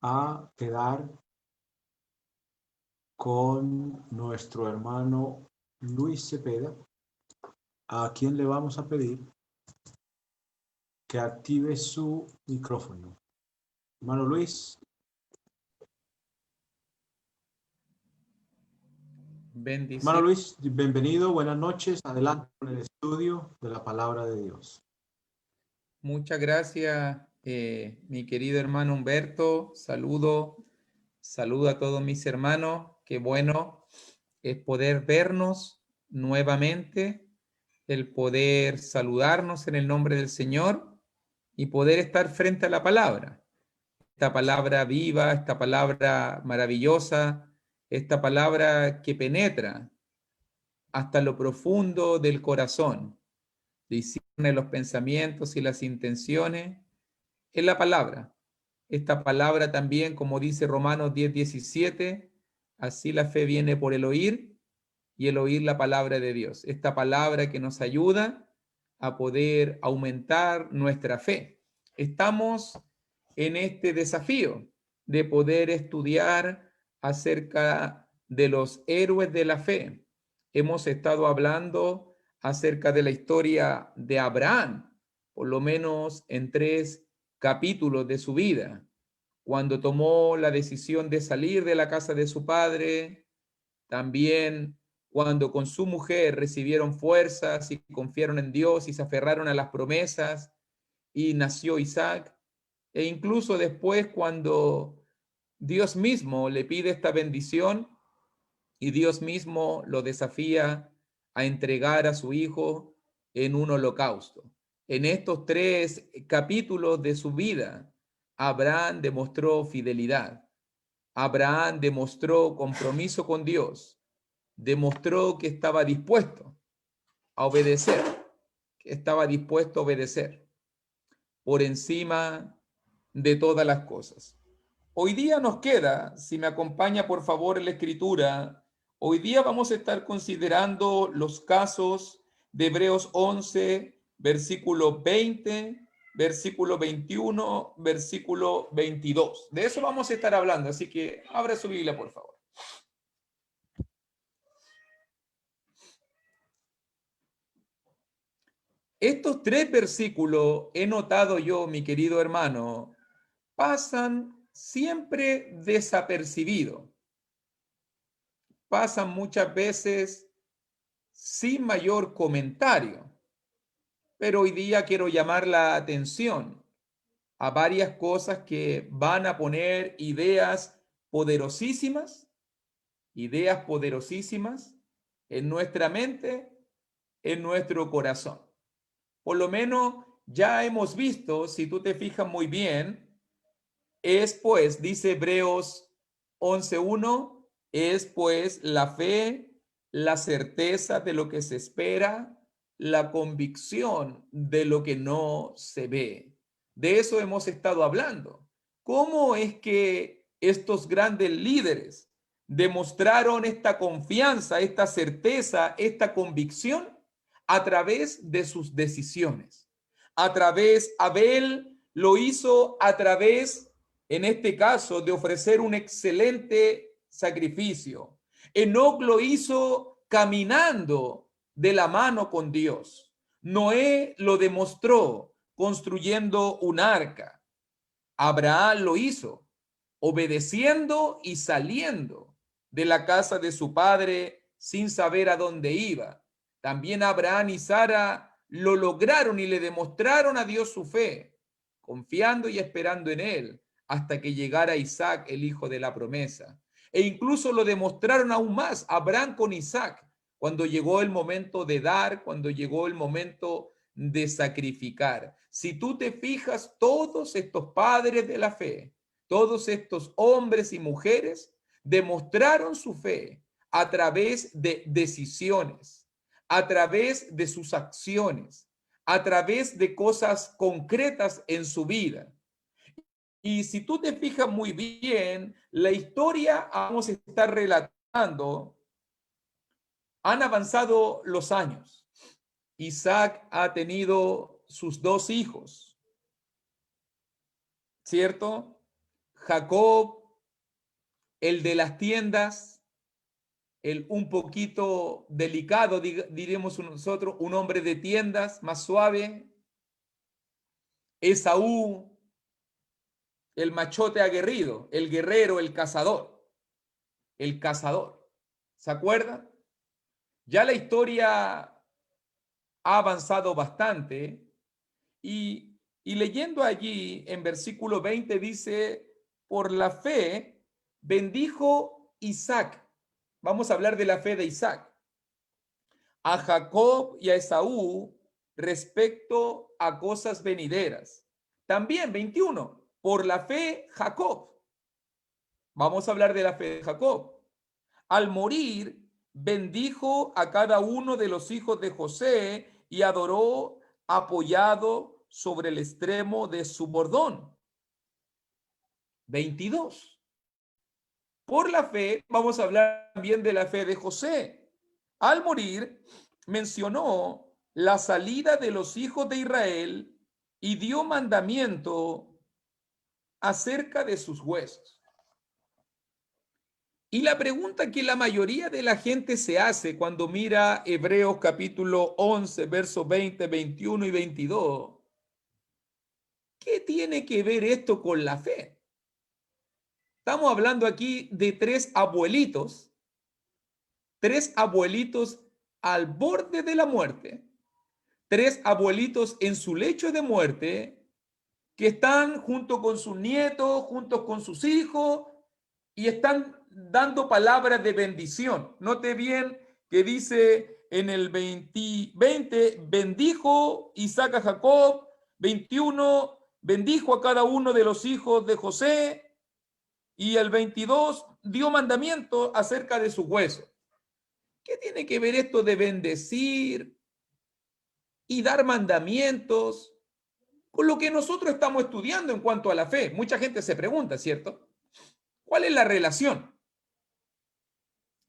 a quedar con nuestro hermano Luis Cepeda, a quien le vamos a pedir que active su micrófono. Hermano Luis. Hermano Bendición. Luis, bienvenido, buenas noches. Adelante con el estudio de la palabra de Dios. Muchas gracias, mi querido hermano Humberto. Saludo a todos mis hermanos. Qué bueno es poder vernos nuevamente, el poder saludarnos en el nombre del Señor y poder estar frente a la palabra. Esta palabra viva, esta palabra maravillosa, esta palabra que penetra hasta lo profundo del corazón, discierne los pensamientos y las intenciones, es la palabra. Esta palabra también, como dice Romanos 10:17, así la fe viene por el oír y el oír la palabra de Dios. Esta palabra que nos ayuda a poder aumentar nuestra fe. Estamos en este desafío de poder estudiar acerca de los héroes de la fe. Hemos estado hablando acerca de la historia de Abraham, por lo menos en 3 capítulos de su vida, cuando tomó la decisión de salir de la casa de su padre, también cuando con su mujer recibieron fuerzas y confiaron en Dios y se aferraron a las promesas y nació Isaac, e incluso después cuando Dios mismo le pide esta bendición y Dios mismo lo desafía a entregar a su hijo en un holocausto. En estos 3 capítulos de su vida, Abraham demostró fidelidad. Abraham demostró compromiso con Dios. Demostró que estaba dispuesto a obedecer, que estaba dispuesto a obedecer por encima de todas las cosas. Hoy día nos queda, si me acompaña por favor en la escritura, hoy día vamos a estar considerando los casos de Hebreos 11, versículo 20, versículo 21, versículo 22. De eso vamos a estar hablando, así que abra su Biblia, por favor. Estos 3 versículos, he notado yo, mi querido hermano, pasan siempre desapercibidos. Pasan muchas veces sin mayor comentario. Pero hoy día quiero llamar la atención a varias cosas que van a poner ideas poderosísimas en nuestra mente, en nuestro corazón. Por lo menos ya hemos visto, si tú te fijas muy bien, es pues, dice Hebreos 11:1, es pues la fe, la certeza de lo que se espera, la convicción de lo que no se ve. De eso hemos estado hablando. ¿Cómo es que estos grandes líderes demostraron esta confianza, esta certeza, esta convicción? A través de sus decisiones. Abel lo hizo a través, en este caso, de ofrecer un excelente sacrificio. Enoc lo hizo caminando de la mano con Dios. Noé lo demostró construyendo un arca. Abraham lo hizo obedeciendo y saliendo de la casa de su padre sin saber a dónde iba. También Abraham y Sara lo lograron y le demostraron a Dios su fe, confiando y esperando en él hasta que llegara Isaac, el hijo de la promesa. E incluso lo demostraron aún más Abraham con Isaac, cuando llegó el momento de dar, cuando llegó el momento de sacrificar. Si tú te fijas, todos estos padres de la fe, todos estos hombres y mujeres demostraron su fe a través de decisiones, a través de sus acciones, a través de cosas concretas en su vida. Y si tú te fijas muy bien, la historia vamos a estar relatando, han avanzado los años. Isaac ha tenido sus 2 hijos, ¿cierto? Jacob, el de las tiendas, el un poquito delicado, diremos nosotros, un hombre de tiendas, más suave. Esaú, el machote aguerrido, el guerrero, el cazador. El cazador. ¿Se acuerdan? Ya la historia ha avanzado bastante y leyendo allí en versículo 20 dice, por la fe bendijo Isaac. Vamos a hablar de la fe de Isaac. A Jacob y a Esaú respecto a cosas venideras. También 21, por la fe Jacob. Vamos a hablar de la fe de Jacob. Al morir, bendijo a cada uno de los hijos de José y adoró apoyado sobre el extremo de su bordón. 22. Por la fe, vamos a hablar también de la fe de José. Al morir, mencionó la salida de los hijos de Israel y dio mandamiento acerca de sus huesos. Y la pregunta que la mayoría de la gente se hace cuando mira Hebreos capítulo 11, versos 20, 21 y 22, ¿qué tiene que ver esto con la fe? Estamos hablando aquí de tres abuelitos al borde de la muerte, tres abuelitos en su lecho de muerte, que están junto con sus nietos, junto con sus hijos, y están dando palabras de bendición. Note bien que dice en el 20, bendijo Isaac a Jacob, 21, bendijo a cada uno de los hijos de José, y el 22 dio mandamiento acerca de sus huesos. ¿Qué tiene que ver esto de bendecir y dar mandamientos con lo que nosotros estamos estudiando en cuanto a la fe? Mucha gente se pregunta, ¿cierto? ¿Cuál es la relación?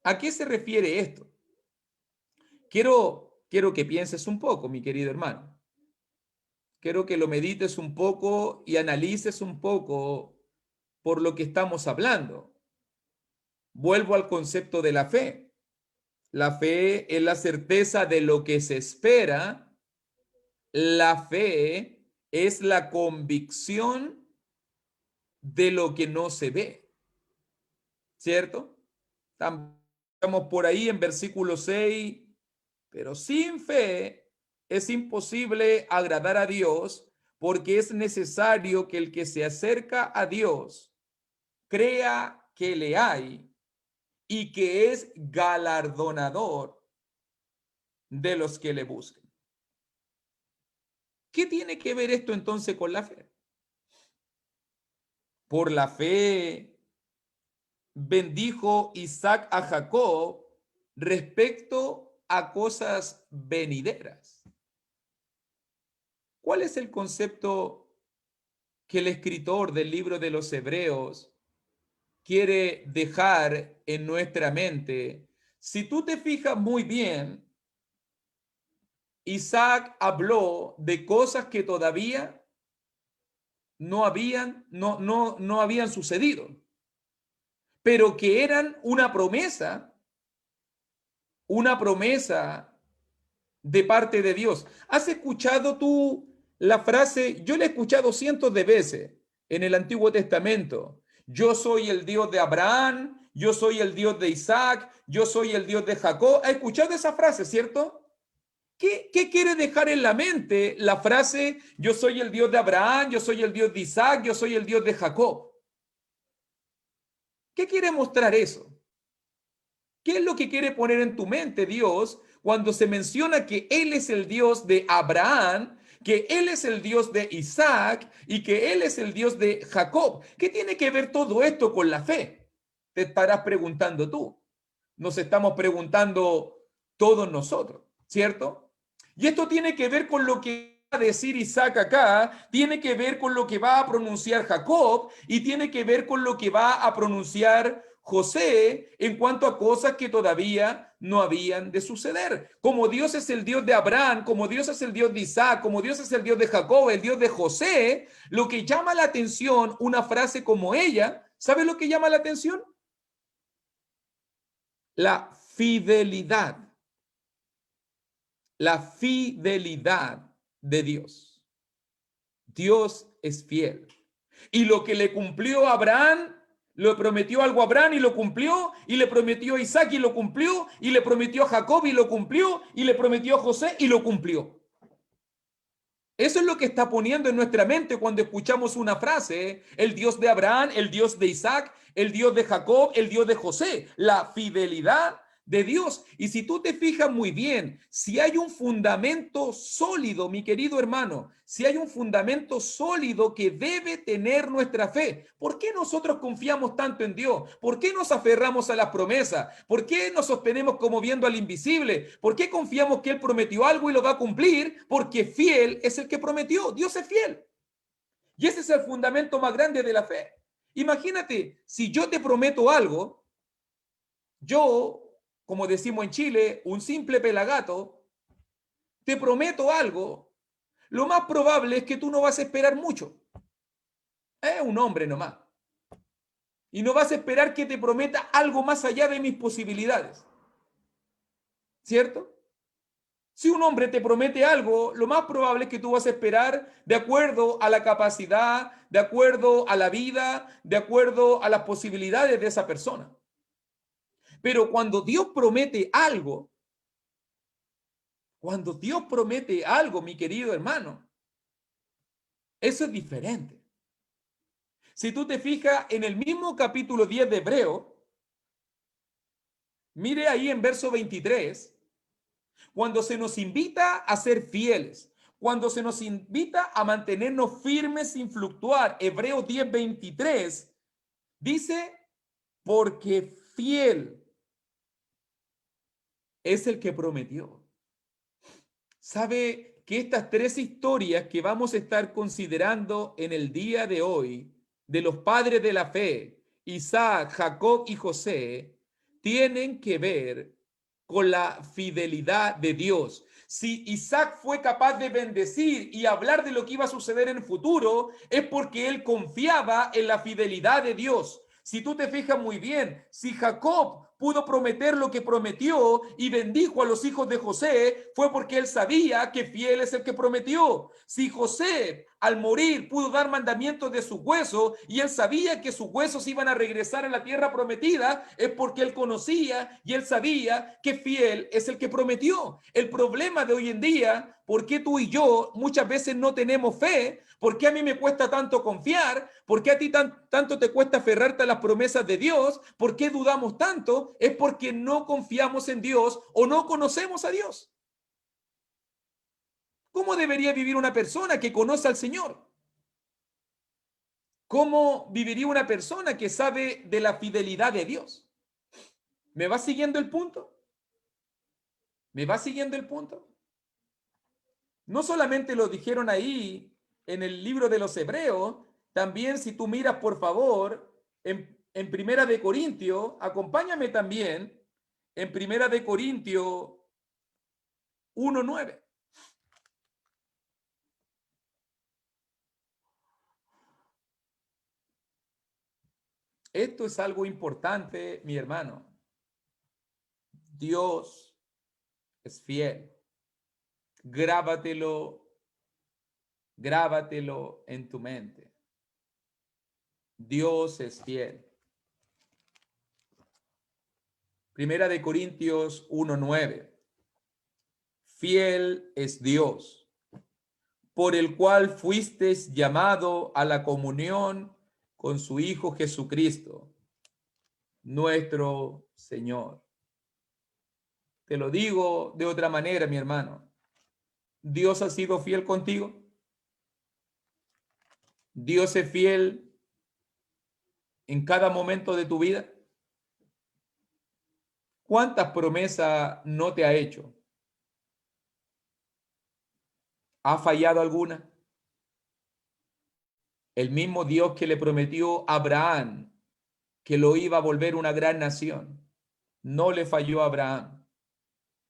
¿A qué se refiere esto? Quiero que pienses un poco, mi querido hermano. Quiero que lo medites un poco y analices un poco por lo que estamos hablando. Vuelvo al concepto de la fe. La fe es la certeza de lo que se espera. La fe es la convicción de lo que no se ve. ¿Cierto? Estamos por ahí en versículo 6, pero sin fe es imposible agradar a Dios, porque es necesario que el que se acerca a Dios crea que le hay y que es galardonador de los que le buscan. ¿Qué tiene que ver esto entonces con la fe? Por la fe bendijo Isaac a Jacob respecto a cosas venideras. ¿Cuál es el concepto que el escritor del libro de los Hebreos quiere dejar en nuestra mente? Si tú te fijas muy bien, Isaac habló de cosas que todavía no habían sucedido, pero que eran una promesa de parte de Dios. ¿Has escuchado tú la frase? Yo la he escuchado cientos de veces en el Antiguo Testamento. Yo soy el Dios de Abraham, yo soy el Dios de Isaac, yo soy el Dios de Jacob. ¿Has escuchado esa frase, cierto? ¿Qué quiere dejar en la mente la frase yo soy el Dios de Abraham, yo soy el Dios de Isaac, yo soy el Dios de Jacob? ¿Qué quiere mostrar eso? ¿Qué es lo que quiere poner en tu mente Dios cuando se menciona que Él es el Dios de Abraham, que Él es el Dios de Isaac y que Él es el Dios de Jacob? ¿Qué tiene que ver todo esto con la fe? Te estarás preguntando tú. Nos estamos preguntando todos nosotros, ¿cierto? Y esto tiene que ver con lo que va a decir Isaac acá, tiene que ver con lo que va a pronunciar Jacob y tiene que ver con lo que va a pronunciar José en cuanto a cosas que todavía no habían de suceder. Como Dios es el Dios de Abraham, como Dios es el Dios de Isaac, como Dios es el Dios de Jacob, el Dios de José, lo que llama la atención, una frase como ella, ¿sabe lo que llama la atención? La fidelidad. La fidelidad de Dios. Dios es fiel. Y lo que le cumplió a Abraham, le prometió algo a Abraham y lo cumplió, y le prometió a Isaac y lo cumplió, y le prometió a Jacob y lo cumplió, y le prometió a José y lo cumplió. Eso es lo que está poniendo en nuestra mente cuando escuchamos una frase, ¿eh? El Dios de Abraham, el Dios de Isaac, el Dios de Jacob, el Dios de José, la fidelidad de Dios. Y si tú te fijas muy bien, si hay un fundamento sólido, mi querido hermano, si hay un fundamento sólido que debe tener nuestra fe, ¿por qué nosotros confiamos tanto en Dios? ¿Por qué nos aferramos a las promesas? ¿Por qué nos sostenemos como viendo al invisible? ¿Por qué confiamos que Él prometió algo y lo va a cumplir? Porque fiel es el que prometió. Dios es fiel. Y ese es el fundamento más grande de la fe. Imagínate, si yo te prometo algo, yo, como decimos en Chile, un simple pelagato, te prometo algo, lo más probable es que tú no vas a esperar mucho. Es un hombre nomás. Y no vas a esperar que te prometa algo más allá de mis posibilidades. ¿Cierto? Si un hombre te promete algo, lo más probable es que tú vas a esperar de acuerdo a la capacidad, de acuerdo a la vida, de acuerdo a las posibilidades de esa persona. Pero cuando Dios promete algo, mi querido hermano, eso es diferente. Si tú te fijas en el mismo capítulo 10 de Hebreo, mire ahí en verso 23, cuando se nos invita a ser fieles, cuando se nos invita a mantenernos firmes sin fluctuar, Hebreos 10:23, dice, porque fiel es el que prometió. ¿Sabe que estas tres historias que vamos a estar considerando en el día de hoy, de los padres de la fe, Isaac, Jacob y José, tienen que ver con la fidelidad de Dios? Si Isaac fue capaz de bendecir y hablar de lo que iba a suceder en el futuro, es porque él confiaba en la fidelidad de Dios. Si tú te fijas muy bien, si Jacob pudo prometer lo que prometió y bendijo a los hijos de José, fue porque él sabía que fiel es el que prometió. Si José al morir pudo dar mandamientos de sus huesos y él sabía que sus huesos iban a regresar a la tierra prometida, es porque él conocía y él sabía que fiel es el que prometió. El problema de hoy en día, ¿por qué tú y yo muchas veces no tenemos fe? ¿Por qué a mí me cuesta tanto confiar? ¿Por qué a ti tanto te cuesta aferrarte a las promesas de Dios? ¿Por qué dudamos tanto? Es porque no confiamos en Dios o no conocemos a Dios. ¿Cómo debería vivir una persona que conoce al Señor? ¿Cómo viviría una persona que sabe de la fidelidad de Dios? ¿Me va siguiendo el punto? ¿Me va siguiendo el punto? No solamente lo dijeron ahí en el libro de los Hebreos, también si tú miras, por favor, en Primera de Corintios, acompáñame también en Primera de Corintios 1:9. Esto es algo importante, mi hermano. Dios es fiel. Grábatelo en tu mente. Dios es fiel. Primera de Corintios 1:9. Fiel es Dios, por el cual fuisteis llamado a la comunión con su Hijo Jesucristo, nuestro Señor. Te lo digo de otra manera, mi hermano. ¿Dios ha sido fiel contigo? ¿Dios es fiel en cada momento de tu vida? ¿Cuántas promesas no te ha hecho? ¿Ha fallado alguna? El mismo Dios que le prometió a Abraham que lo iba a volver una gran nación, no le falló a Abraham.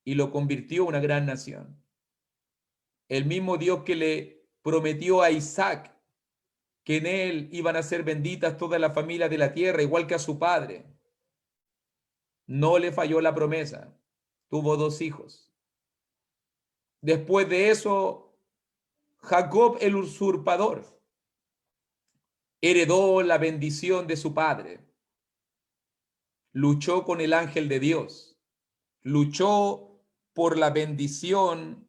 y lo convirtió en una gran nación. El mismo Dios que le prometió a Isaac que en él iban a ser benditas todas las familias de la tierra, igual que a su padre. No le falló la promesa. Tuvo 2 hijos. Después de eso, Jacob el usurpador heredó la bendición de su padre. Luchó con el ángel de Dios. Luchó por la bendición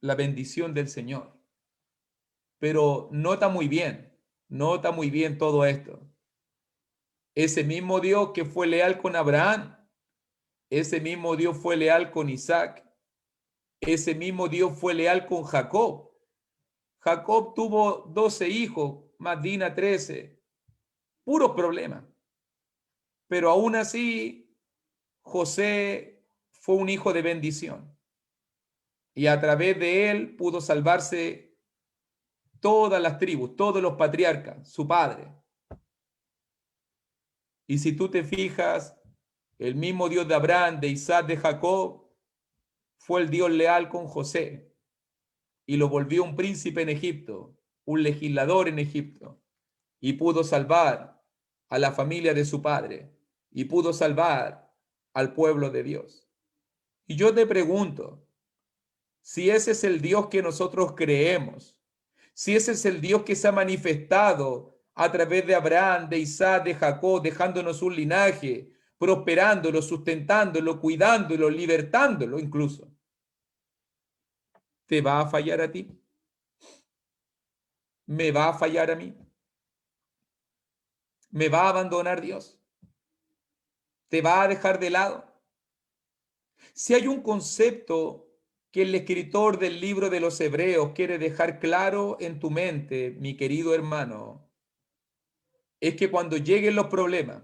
del Señor. Pero nota muy bien todo esto. Ese mismo Dios que fue leal con Abraham, ese mismo Dios fue leal con Isaac, ese mismo Dios fue leal con Jacob. Jacob tuvo 12 hijos, más Dina 13, puros problemas. Pero aún así, José fue un hijo de bendición. Y a través de él pudo salvarse todas las tribus, todos los patriarcas, su padre. Y si tú te fijas, el mismo Dios de Abraham, de Isaac, de Jacob, fue el Dios leal con José y lo volvió un príncipe en Egipto, un legislador en Egipto, y pudo salvar a la familia de su padre y pudo salvar al pueblo de Dios. Y yo te pregunto, si ese es el Dios que nosotros creemos, si ese es el Dios que se ha manifestado a través de Abraham, de Isaac, de Jacob, dejándonos un linaje, prosperándolo, sustentándolo, cuidándolo, libertándolo incluso, ¿te va a fallar a ti? ¿Me va a fallar a mí? ¿Me va a abandonar Dios? ¿Te va a dejar de lado? Si hay un concepto que el escritor del libro de los Hebreos quiere dejar claro en tu mente, mi querido hermano, es que cuando lleguen los problemas,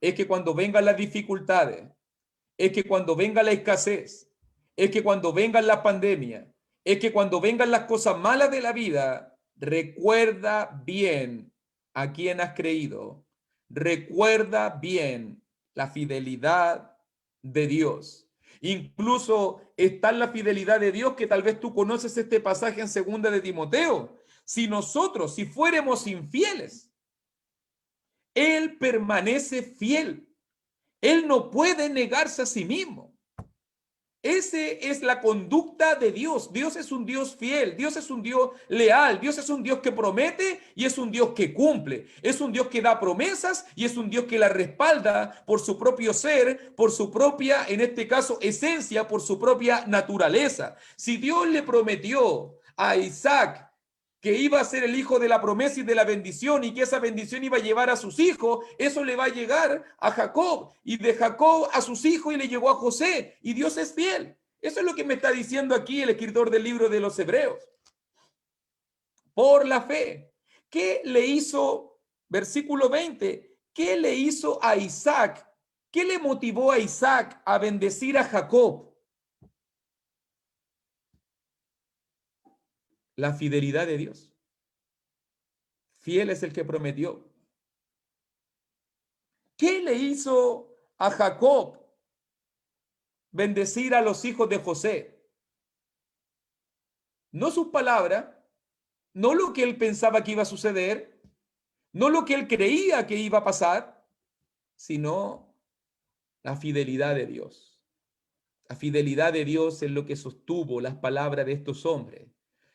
es que cuando vengan las dificultades, es que cuando venga la escasez, es que cuando vengan las pandemias, es que cuando vengan las cosas malas de la vida, recuerda bien a quién has creído, recuerda bien la fidelidad de Dios. Incluso está la fidelidad de Dios que tal vez tú conoces este pasaje en 2 de Timoteo. Si nosotros, si fuéramos infieles, Él permanece fiel. Él no puede negarse a sí mismo. Esa es la conducta de Dios. Dios es un Dios fiel, Dios es un Dios leal, Dios es un Dios que promete y es un Dios que cumple. Es un Dios que da promesas y es un Dios que la respalda por su propio ser, por su propia, en este caso, esencia, por su propia naturaleza. Si Dios le prometió a Isaac que iba a ser el hijo de la promesa y de la bendición y que esa bendición iba a llevar a sus hijos, eso le va a llegar a Jacob y de Jacob a sus hijos y le llegó a José y Dios es fiel. Eso es lo que me está diciendo aquí el escritor del libro de los Hebreos. Por la fe. ¿Qué le hizo, versículo 20, qué le hizo a Isaac? ¿Qué le motivó a Isaac a bendecir a Jacob? La fidelidad de Dios. Fiel es el que prometió. ¿Qué le hizo a Jacob bendecir a los hijos de José? No sus palabras, no lo que él pensaba que iba a suceder, no lo que él creía que iba a pasar, sino la fidelidad de Dios. La fidelidad de Dios es lo que sostuvo las palabras de estos hombres.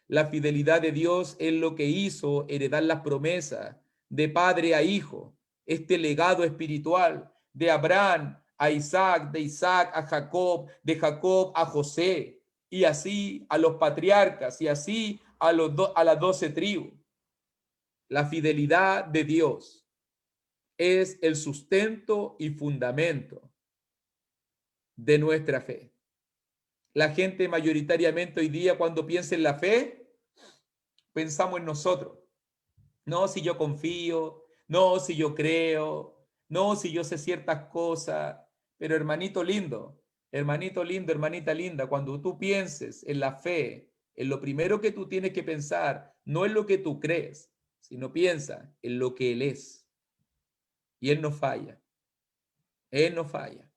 La fidelidad de Dios es lo que hizo heredar las promesas de padre a hijo, este legado espiritual de Abraham a Isaac, de Isaac a Jacob, de Jacob a José, y así a los patriarcas, y así a las 12 tribus. La fidelidad de Dios es el sustento y fundamento de nuestra fe. La gente mayoritariamente hoy día cuando piensa en la fe, pensamos en nosotros. No, si yo confío, no, si yo creo, no, si yo sé ciertas cosas. Pero hermanito lindo, hermanita linda, cuando tú pienses en la fe, en lo primero que tú tienes que pensar, no en lo que tú crees, sino piensa en lo que Él es. Y Él no falla. Él no falla.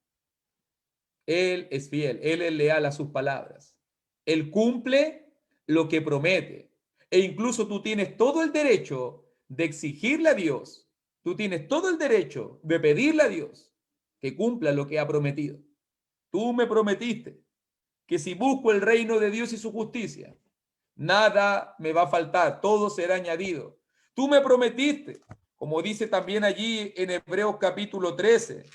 Él es fiel, Él es leal a sus palabras. Él cumple lo que promete. E incluso tú tienes todo el derecho de exigirle a Dios, tú tienes todo el derecho de pedirle a Dios que cumpla lo que ha prometido. Tú me prometiste que si busco el reino de Dios y su justicia, nada me va a faltar, todo será añadido. Tú me prometiste, como dice también allí en Hebreos capítulo 13,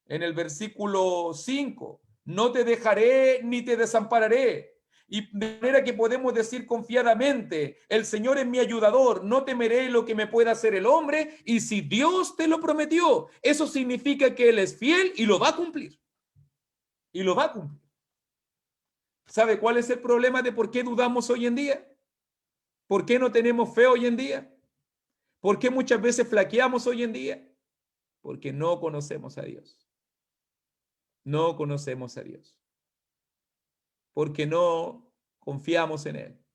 en el versículo 5, no te dejaré ni te desampararé. Y de manera que podemos decir confiadamente, el Señor es mi ayudador, no temeré lo que me pueda hacer el hombre, y si Dios te lo prometió, eso significa que Él es fiel y lo va a cumplir. Y lo va a cumplir. ¿Sabe cuál es el problema de por qué dudamos hoy en día? ¿Por qué no tenemos fe hoy en día? ¿Por qué muchas veces flaqueamos hoy en día? Porque no conocemos a Dios. No conocemos a Dios. Porque no confiamos en Él.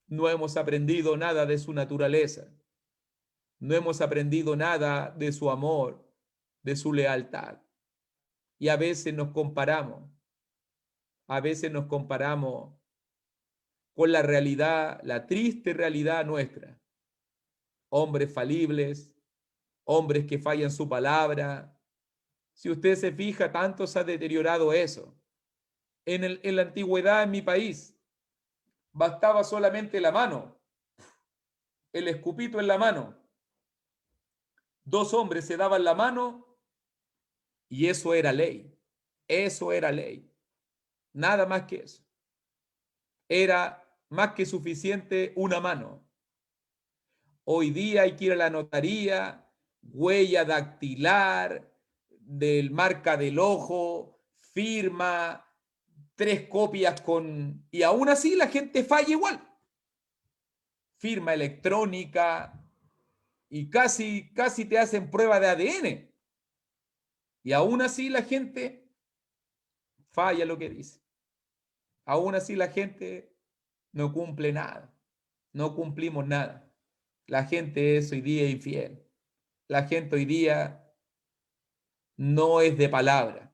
No hemos aprendido nada de su naturaleza. No hemos aprendido nada de su amor, de su lealtad. Y a veces nos comparamos. A veces nos comparamos con la realidad, la triste realidad nuestra. Hombres falibles, hombres que fallan su palabra. Si usted se fija, tanto se ha deteriorado eso. En la antigüedad en mi país, bastaba solamente la mano, el escupito en la mano. Dos hombres se daban la mano y eso era ley. Eso era ley. Nada más que eso. Era más que suficiente una mano. Hoy día hay que ir a la notaría, huella dactilar, del marca del ojo, firma, 3 copias con... Y aún así la gente falla igual. Firma electrónica y casi te hacen prueba de ADN. Y aún así la gente falla lo que dice. Aún así la gente no cumple nada. No cumplimos nada. La gente es hoy día infiel. La gente hoy día no es de palabra.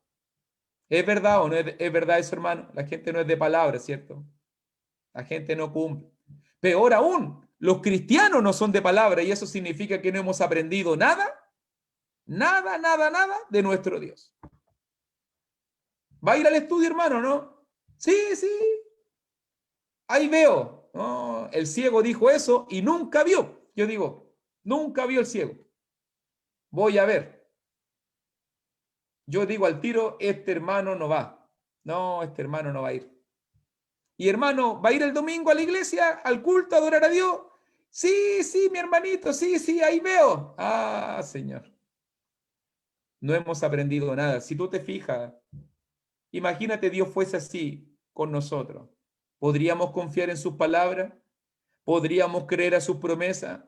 ¿Es verdad o no es verdad eso, hermano? La gente no es de palabra, ¿cierto? La gente no cumple. Peor aún, los cristianos no son de palabra y eso significa que no hemos aprendido nada, nada de nuestro Dios. ¿Va a ir al estudio, hermano, no? Sí, sí. Ahí veo. No, el ciego dijo eso y nunca vio. Yo digo, nunca vio el ciego. Voy a ver. Yo digo al tiro, este hermano no va. No, este hermano no va a ir. Y hermano, ¿va a ir el domingo a la iglesia, al culto, a adorar a Dios? Sí, sí, mi hermanito, sí, sí, ahí veo. Ah, Señor. No hemos aprendido nada. Si tú te fijas, imagínate Dios fuese así con nosotros. ¿Podríamos confiar en sus palabras? ¿Podríamos creer a sus promesas?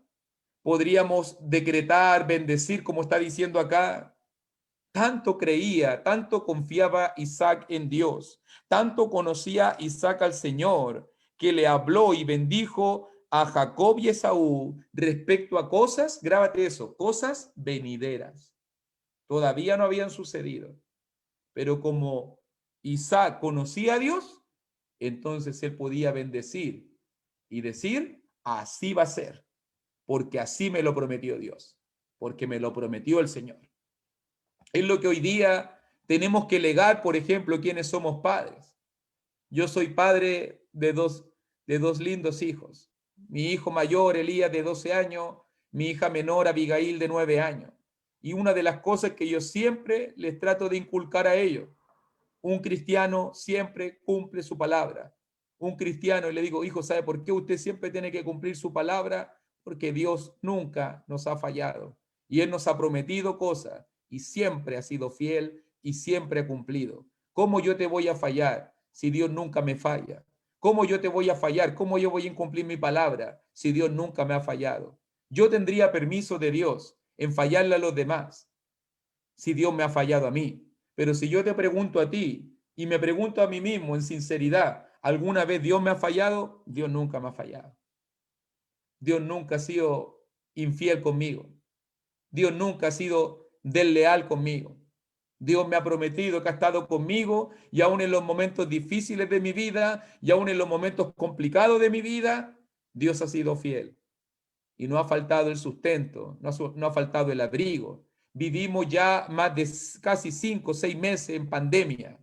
¿Podríamos decretar, bendecir, como está diciendo acá? Tanto creía, tanto confiaba Isaac en Dios, tanto conocía Isaac al Señor, que le habló y bendijo a Jacob y Esaú respecto a cosas, grábate eso, cosas venideras. Todavía no habían sucedido, pero como Isaac conocía a Dios, entonces él podía bendecir y decir, así va a ser, porque así me lo prometió Dios, porque me lo prometió el Señor. Es lo que hoy día tenemos que legar, por ejemplo, quienes somos padres. Yo soy padre de dos lindos hijos. Mi hijo mayor, Elías, de 12 años, mi hija menor, Abigail, de 9 años. Y una de las cosas que yo siempre les trato de inculcar a ellos, un cristiano siempre cumple su palabra. Un cristiano, y le digo, hijo, ¿sabe por qué usted siempre tiene que cumplir su palabra? Porque Dios nunca nos ha fallado. Y Él nos ha prometido cosas y siempre ha sido fiel y siempre ha cumplido. ¿Cómo yo te voy a fallar si Dios nunca me falla? ¿Cómo yo te voy a fallar? ¿Cómo yo voy a incumplir mi palabra si Dios nunca me ha fallado? Yo tendría permiso de Dios en fallarle a los demás si Dios me ha fallado a mí. Pero si yo te pregunto a ti y me pregunto a mí mismo en sinceridad, ¿alguna vez Dios me ha fallado? Dios nunca me ha fallado. Dios nunca ha sido infiel conmigo. Dios nunca ha sido desleal conmigo. Dios me ha prometido que ha estado conmigo y aún en los momentos difíciles de mi vida y aún en los momentos complicados de mi vida, Dios ha sido fiel. Y no ha faltado el sustento, no ha faltado el abrigo. Vivimos ya más de casi 5 o 6 meses en pandemia.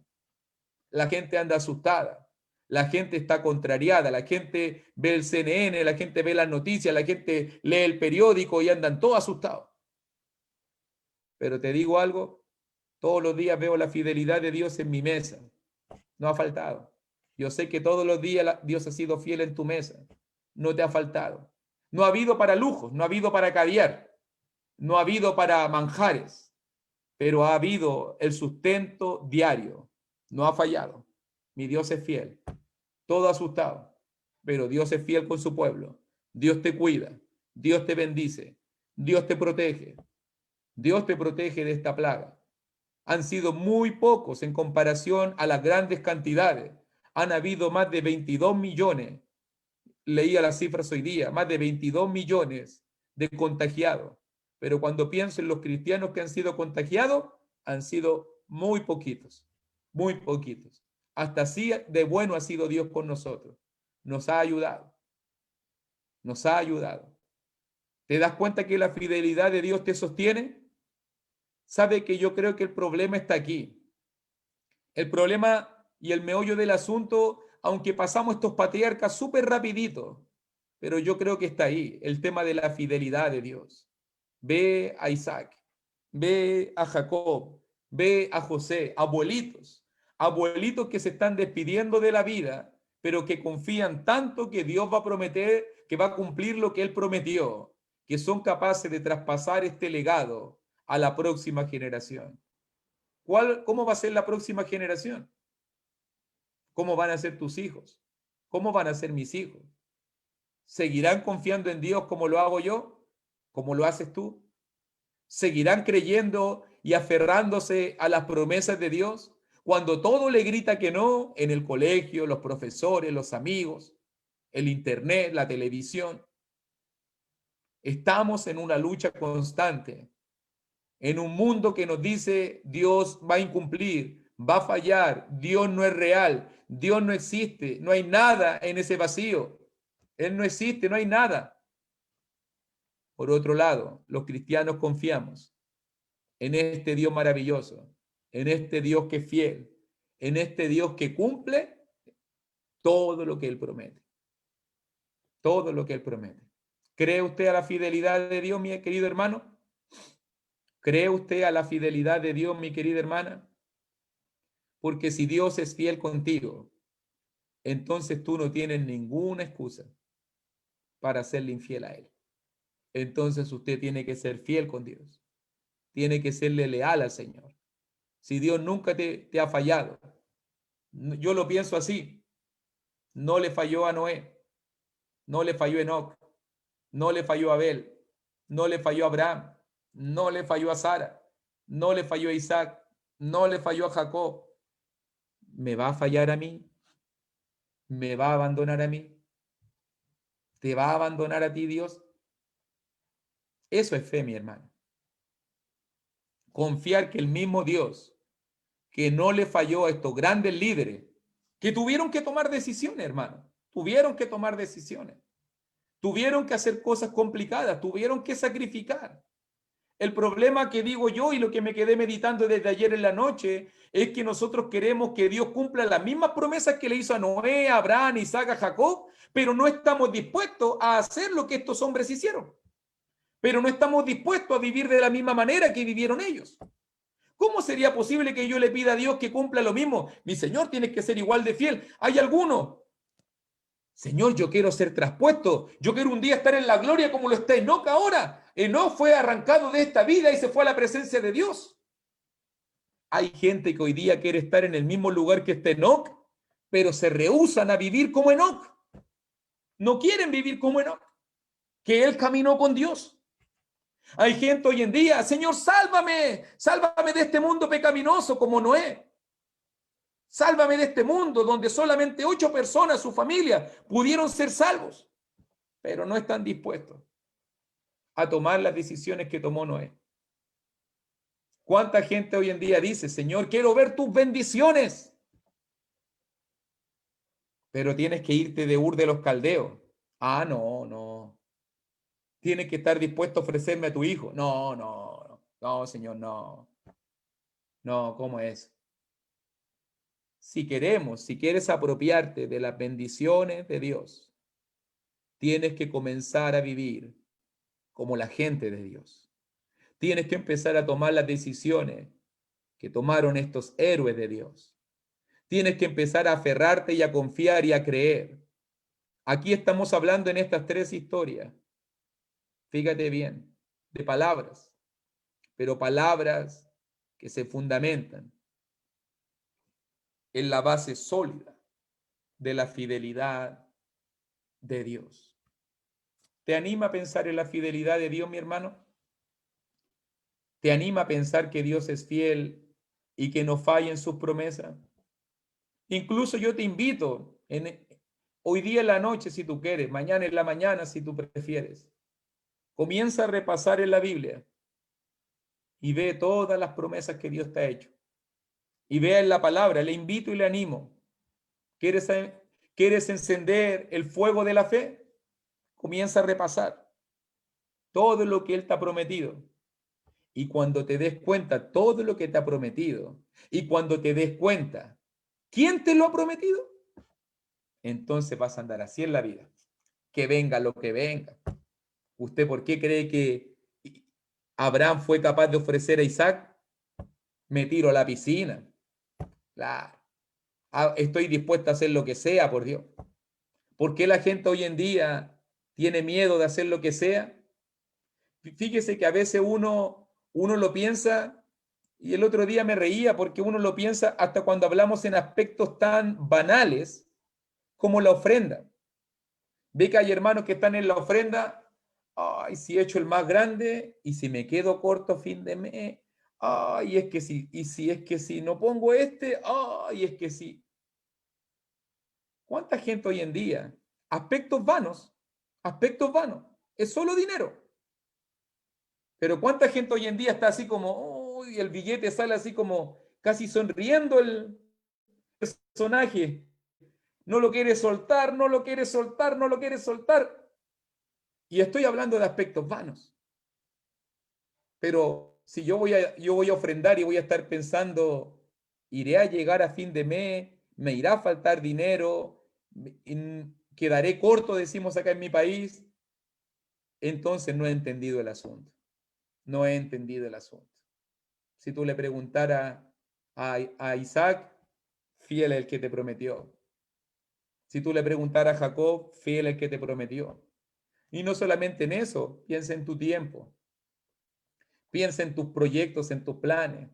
La gente anda asustada, la gente está contrariada, la gente ve el CNN, la gente ve las noticias, la gente lee el periódico y andan todos asustados. Pero te digo algo, todos los días veo la fidelidad de Dios en mi mesa. No ha faltado. Yo sé que todos los días Dios ha sido fiel en tu mesa. No te ha faltado. No ha habido para lujos, no ha habido para caviar, no ha habido para manjares, pero ha habido el sustento diario. No ha fallado. Mi Dios es fiel. Todo asustado, pero Dios es fiel con su pueblo. Dios te cuida, Dios te bendice, Dios te protege. Dios te protege de esta plaga. Han sido muy pocos en comparación a las grandes cantidades. Han habido más de 22 millones, leía las cifras hoy día, más de 22 millones de contagiados. Pero cuando pienso en los cristianos que han sido contagiados, han sido muy poquitos, muy poquitos. Hasta así de bueno ha sido Dios con nosotros. Nos ha ayudado, nos ha ayudado. ¿Te das cuenta que la fidelidad de Dios te sostiene? Sabe que yo creo que el problema está aquí. El problema y el meollo del asunto, aunque pasamos estos patriarcas súper rapidito, pero yo creo que está ahí, el tema de la fidelidad de Dios. Ve a Isaac, ve a Jacob, ve a José, abuelitos, abuelitos que se están despidiendo de la vida, pero que confían tanto que Dios va a prometer, que va a cumplir lo que Él prometió, que son capaces de traspasar este legado a la próxima generación. ¿Cómo va a ser la próxima generación? ¿Cómo van a ser tus hijos? ¿Cómo van a ser mis hijos? ¿Seguirán confiando en Dios como lo hago yo? ¿Como lo haces tú? ¿Seguirán creyendo y aferrándose a las promesas de Dios cuando todo le grita que no en el colegio, los profesores, los amigos, el internet, la televisión? Estamos en una lucha constante, en un mundo que nos dice Dios va a incumplir, va a fallar, Dios no es real, Dios no existe, no hay nada en ese vacío, Él no existe, no hay nada. Por otro lado, los cristianos confiamos en este Dios maravilloso, en este Dios que es fiel, en este Dios que cumple todo lo que Él promete, todo lo que Él promete. ¿Cree usted a la fidelidad de Dios, mi querido hermano? ¿Cree usted a la fidelidad de Dios, mi querida hermana? Porque si Dios es fiel contigo, entonces tú no tienes ninguna excusa para serle infiel a Él. Entonces usted tiene que ser fiel con Dios. Tiene que serle leal al Señor. Si Dios nunca te ha fallado, yo lo pienso así. No le falló a Noé, no le falló a Enoc, no le falló a Abel, no le falló a Abraham, no le falló a Sara, no le falló a Isaac, no le falló a Jacob. ¿Me va a fallar a mí? ¿Me va a abandonar a mí? ¿Te va a abandonar a ti Dios? Eso es fe, mi hermano. Confiar que el mismo Dios que no le falló a estos grandes líderes que tuvieron que tomar decisiones, hermano, tuvieron que tomar decisiones, tuvieron que hacer cosas complicadas, tuvieron que sacrificar. El problema que digo yo y lo que me quedé meditando desde ayer en la noche es que nosotros queremos que Dios cumpla las mismas promesas que le hizo a Noé, a Abraham, Isaac, a Jacob, pero no estamos dispuestos a hacer lo que estos hombres hicieron. Pero no estamos dispuestos a vivir de la misma manera que vivieron ellos. ¿Cómo sería posible que yo le pida a Dios que cumpla lo mismo? Mi Señor, tienes que ser igual de fiel. Hay algunos. Señor, yo quiero ser traspuesto. Yo quiero un día estar en la gloria como lo está Enoc ahora. Enoc fue arrancado de esta vida y se fue a la presencia de Dios. Hay gente que hoy día quiere estar en el mismo lugar que está Enoc, pero se rehúsan a vivir como Enoc. No quieren vivir como Enoc, que él caminó con Dios. Hay gente hoy en día, Señor, sálvame, sálvame de este mundo pecaminoso como Noé. Sálvame de este mundo donde solamente 8 personas, su familia, pudieron ser salvos, pero no están dispuestos a tomar las decisiones que tomó Noé. ¿Cuánta gente hoy en día dice, Señor, quiero ver tus bendiciones? Pero tienes que irte de Ur de los Caldeos. Ah, no, no. Tienes que estar dispuesto a ofrecerme a tu hijo. No, no, no, no, Señor, no. No, ¿cómo es? Si queremos, si quieres apropiarte de las bendiciones de Dios, tienes que comenzar a vivir como la gente de Dios. Tienes que empezar a tomar las decisiones que tomaron estos héroes de Dios. Tienes que empezar a aferrarte y a confiar y a creer. Aquí estamos hablando en estas tres historias, fíjate bien, de palabras, pero palabras que se fundamentan en la base sólida de la fidelidad de Dios. ¿Te anima a pensar en la fidelidad de Dios, mi hermano? ¿Te anima a pensar que Dios es fiel y que no falla en sus promesas? Incluso yo te invito hoy día en la noche si tú quieres, mañana en la mañana si tú prefieres. Comienza a repasar en la Biblia y ve todas las promesas que Dios te ha hecho. Y vea en la palabra, le invito y le animo. ¿Quieres encender el fuego de la fe? Comienza a repasar todo lo que Él te ha prometido. Y cuando te des cuenta todo lo que te ha prometido, y cuando te des cuenta quién te lo ha prometido, entonces vas a andar así en la vida. Que venga lo que venga. ¿Usted por qué cree que Abraham fue capaz de ofrecer a Isaac? Me tiro a la piscina. Claro. Estoy dispuesto a hacer lo que sea, por Dios. ¿Por qué la gente hoy en día tiene miedo de hacer lo que sea? Fíjese que a veces uno lo piensa, y el otro día me reía porque uno lo piensa hasta cuando hablamos en aspectos tan banales como la ofrenda. Ve que hay hermanos que están en la ofrenda, ay, si he hecho el más grande y si me quedo corto a fin de mes, ay, es que sí, y si es que si no pongo ay, es que sí. ¿Cuánta gente hoy en día? Aspectos vanos, es solo dinero. Pero ¿cuánta gente hoy en día está así como, uy, el billete sale así como casi sonriendo el personaje? No lo quiere soltar, no lo quiere soltar, no lo quiere soltar. Y estoy hablando de aspectos vanos. Pero si yo voy a ofrendar y voy a estar pensando, iré a llegar a fin de mes, me irá a faltar dinero, quedaré corto, decimos acá en mi país, entonces no he entendido el asunto. No he entendido el asunto. Si tú le preguntaras a Isaac, fiel es el que te prometió. Si tú le preguntaras a Jacob, fiel es el que te prometió. Y no solamente en eso, piensa en tu tiempo. Piensa en tus proyectos, en tus planes.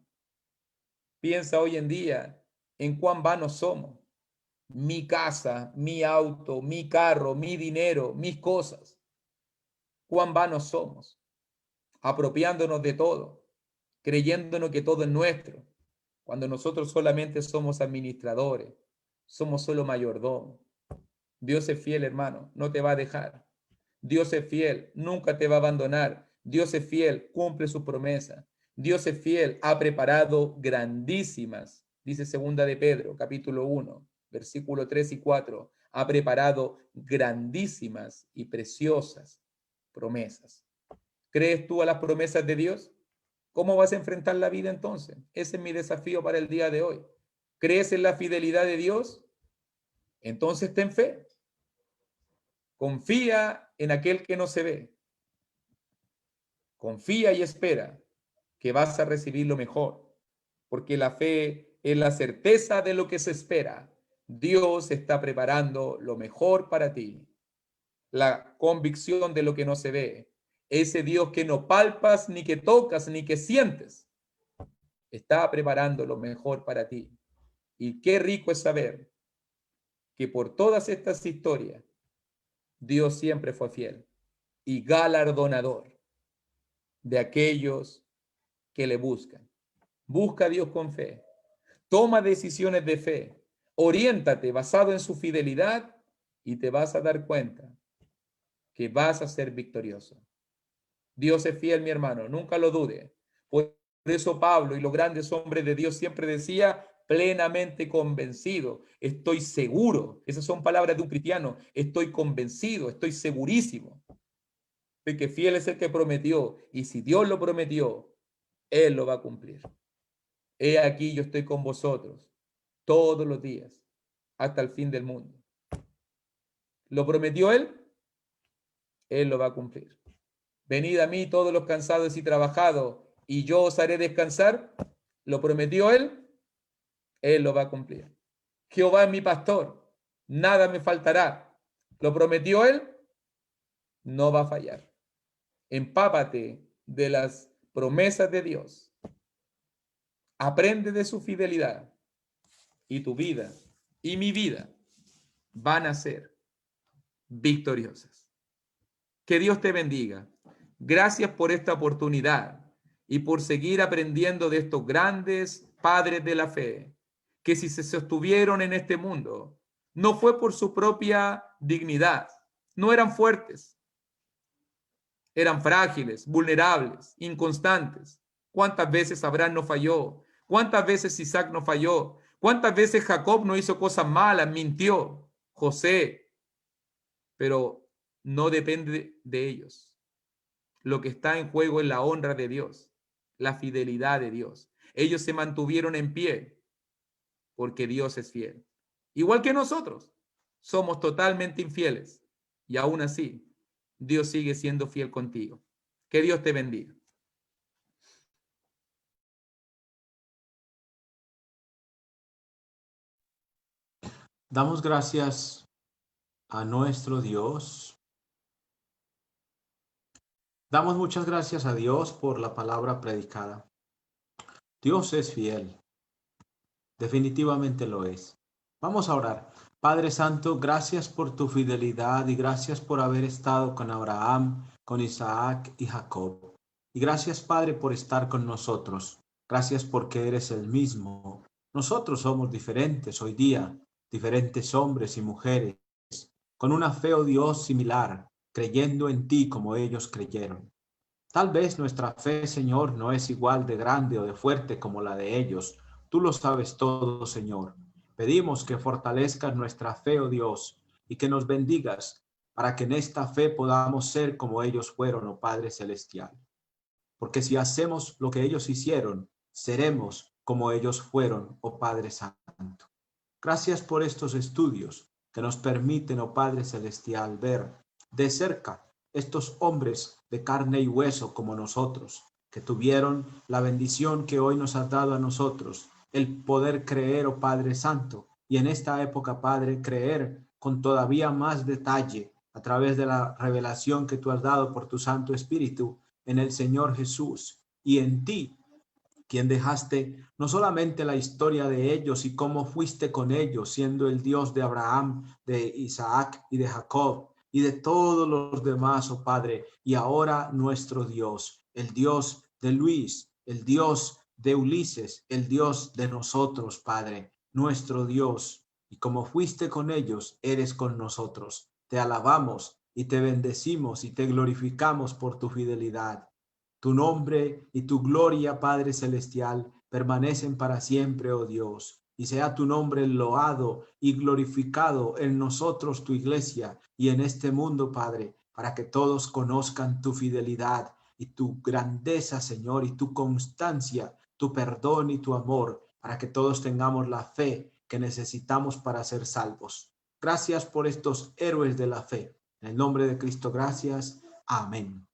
Piensa hoy en día en cuán vanos somos. Mi casa, mi auto, mi carro, mi dinero, mis cosas. Cuán vanos somos. Apropiándonos de todo. Creyéndonos que todo es nuestro. Cuando nosotros solamente somos administradores. Somos solo mayordomos. Dios es fiel, hermano. No te va a dejar. Dios es fiel. Nunca te va a abandonar. Dios es fiel. Cumple su promesa. Dios es fiel, ha preparado grandísimas, dice segunda de Pedro, capítulo 1, versículo 3 y 4, ha preparado grandísimas y preciosas promesas. ¿Crees tú a las promesas de Dios? ¿Cómo vas a enfrentar la vida entonces? Ese es mi desafío para el día de hoy. ¿Crees en la fidelidad de Dios? Entonces ten fe. Confía en aquel que no se ve. Confía y espera que vas a recibir lo mejor, porque la fe es la certeza de lo que se espera. Dios está preparando lo mejor para ti. La convicción de lo que no se ve. Ese Dios que no palpas, ni que tocas, ni que sientes, está preparando lo mejor para ti. Y qué rico es saber que por todas estas historias, Dios siempre fue fiel y galardonador de aquellos que le buscan. Busca a Dios con fe. Toma decisiones de fe. Oriéntate basado en su fidelidad y te vas a dar cuenta que vas a ser victorioso. Dios es fiel, mi hermano. Nunca lo dude. Puede eso Pablo y los grandes hombres de Dios siempre decía, plenamente convencido, estoy seguro. Esas son palabras de un cristiano. Estoy convencido, estoy segurísimo de que fiel es el que prometió. Y si Dios lo prometió, Él lo va a cumplir. He aquí, yo estoy con vosotros todos los días hasta el fin del mundo. ¿Lo prometió Él? Él lo va a cumplir. Venid a mí todos los cansados y trabajados, y yo os haré descansar. ¿Lo prometió Él? Él lo va a cumplir. Jehová es mi pastor, nada me faltará. ¿Lo prometió Él? No va a fallar. Empápate de las promesas de Dios. Aprende de su fidelidad. Y tu vida y mi vida van a ser victoriosas. Que Dios te bendiga. Gracias por esta oportunidad y por seguir aprendiendo de estos grandes padres de la fe, que si se sostuvieron en este mundo, no fue por su propia dignidad, no eran fuertes, eran frágiles, vulnerables, inconstantes. ¿Cuántas veces Abraham no falló? ¿Cuántas veces Isaac no falló? ¿Cuántas veces Jacob no hizo cosas malas, mintió? José, pero no depende de ellos. Lo que está en juego es la honra de Dios, la fidelidad de Dios. Ellos se mantuvieron en pie porque Dios es fiel. Igual que nosotros, somos totalmente infieles y aún así, Dios sigue siendo fiel contigo. Que Dios te bendiga. Damos gracias a nuestro Dios. Damos muchas gracias a Dios por la palabra predicada. Dios es fiel. Definitivamente lo es. Vamos a orar. Padre Santo, gracias por tu fidelidad y gracias por haber estado con Abraham, con Isaac y Jacob. Y gracias, Padre, por estar con nosotros. Gracias porque eres el mismo. Nosotros somos diferentes hoy día, diferentes hombres y mujeres, con una fe, oh Dios, similar, creyendo en ti como ellos creyeron. Tal vez nuestra fe, Señor, no es igual de grande o de fuerte como la de ellos. Tú lo sabes todo, Señor. Pedimos que fortalezcas nuestra fe, oh Dios, y que nos bendigas para que en esta fe podamos ser como ellos fueron, oh Padre Celestial. Porque si hacemos lo que ellos hicieron, seremos como ellos fueron, oh Padre Santo. Gracias por estos estudios que nos permiten, oh Padre Celestial, ver de cerca estos hombres de carne y hueso como nosotros, que tuvieron la bendición que hoy nos has dado a nosotros, el poder creer, oh Padre Santo, y en esta época, Padre, creer con todavía más detalle a través de la revelación que tú has dado por tu Santo Espíritu en el Señor Jesús y en ti, quien dejaste no solamente la historia de ellos y cómo fuiste con ellos, siendo el Dios de Abraham, de Isaac y de Jacob y de todos los demás, oh Padre, y ahora nuestro Dios, el Dios de Luis, el Dios de Ulises, el Dios de nosotros, Padre, nuestro Dios. Y como fuiste con ellos, eres con nosotros. Te alabamos y te bendecimos y te glorificamos por tu fidelidad. Tu nombre y tu gloria, Padre Celestial, permanecen para siempre, oh Dios. Y sea tu nombre loado y glorificado en nosotros, tu iglesia, y en este mundo, Padre, para que todos conozcan tu fidelidad y tu grandeza, Señor, y tu constancia, tu perdón y tu amor, para que todos tengamos la fe que necesitamos para ser salvos. Gracias por estos héroes de la fe. En el nombre de Cristo, gracias. Amén.